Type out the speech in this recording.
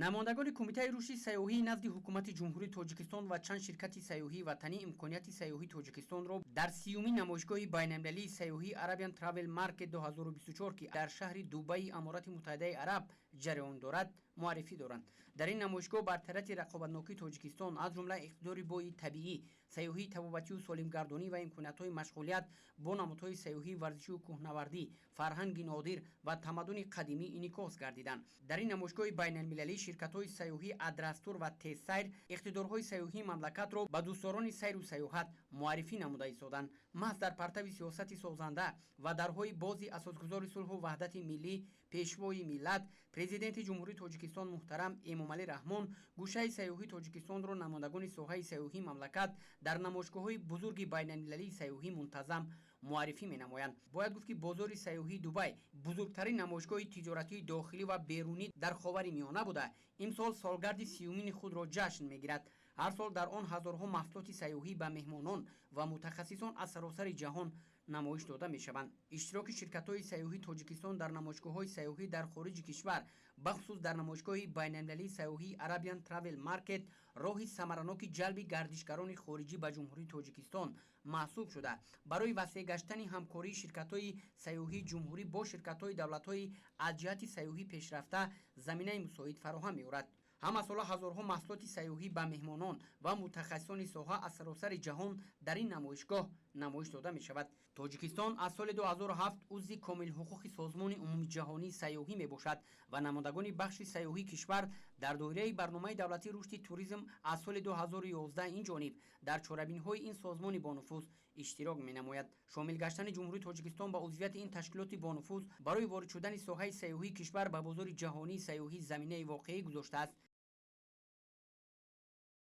намояндагони кумитаи рушди сайёҳӣ назди ҳукумати ҷумҳурии тоҷикистон ва чанд ширкати сайёҳии ватанӣ имконияти сайёҳии тоҷикистонро дар 30-умин намоишгоҳи байналмилалии сайёҳии Arabian Travel Market 2024 ки дар шаҳри Дубайи Аморати Муттаҳидаи Араб ҷараён дорад муаррифӣ доранд. Дар ин намоишгоҳ бартарати рақобатнокии Тоҷикистон аз ҷумла иқтидори бои табиӣ, сайёҳии табобатию солимгардонӣ ва имкониятҳои машғулият бо намудҳои сайёҳии варзишию кӯҳнавардӣ, фарҳанги нодир ва тамаддуни қадимӣ инъикос гардиданд. Дар ин намоишгоҳи байналмилалӣ ширкатҳои сайёҳӣ Адрастур ва Тезсайр иқтидорҳои сайёҳии мамлакатро ба дӯстдорони сайру сайёҳат муаррифӣ намуда истоданд. Маҳз дар партави сиёсати созанда ва дарҳои бози асосгузори сулҳу ваҳдати миллӣ, пешвои миллат, президенти ҷумҳурии Тоҷикистон муҳтарам Эмомалӣ Раҳмон гӯшаи сайёҳии Тоҷикистонро намояндагони соҳаи сайёҳии мамлакат дар намоишгоҳҳои бузурги байналмилалии сайёҳӣ мунтазам муаррифӣ менамоянд. Бояд гуфт ки бозори сайёҳии Дубай бузургтарин намоишгоҳи тиҷоратии дохилӣ ва берунӣ дар ховари миёна буда, имсол солгарди 30-умини худро ҷашн мегирад. ҳар сол дар он ҳазорҳо маҳсулоти сайёҳӣ ба меҳмонон ва мутахассисон аз саросари ҷаҳон намоиш дода мешаванд. иштироки ширкатҳои сайёҳии Тоҷикистон дар намоишгоҳҳои сайёҳӣ дар хориҷи кишвар, бахусус дар намоишгоҳи байналмилалии сайёҳии Arabian Travel Market, роҳи самараноки ҷалби гардишгарони хориҷӣ ба ҷумҳурии Тоҷикистон маҳсуб шуда, барои васеъ гаштани ҳамкории ширкатҳои сайёҳии ҷумҳурӣ бо ширкатҳои давлатҳои аз ҷиҳати сайёҳӣ пешрафта заминаи мусоид фароҳам меорад. ҳама сола ҳазорҳо маҳсулоти сайёҳӣ ба меҳмонон ва мутахассисони соҳа аз саросари ҷаҳон дар ин намоишгоҳ намоиш дода мешавад. Тоҷикистон аз соли 2007 узви комилҳуқуқи Созмони умумиҷаҳонии сайёҳӣ мебошад ва намояндагони бахши сайёҳии кишвар дар доираи барномаи давлатии рушди туризм аз соли 2011 инҷониб дар чорабиниҳои ин созмони бонуфуз иштирок менамояд. шомил гаштани ҷумҳурии Тоҷикистон ба узвияти ин ташкилоти бонуфуз барои ворид шудани соҳаи сайёҳии кишвар ба бозори ҷаҳонии сайёҳӣ заминаи воқеӣ гузоштааст.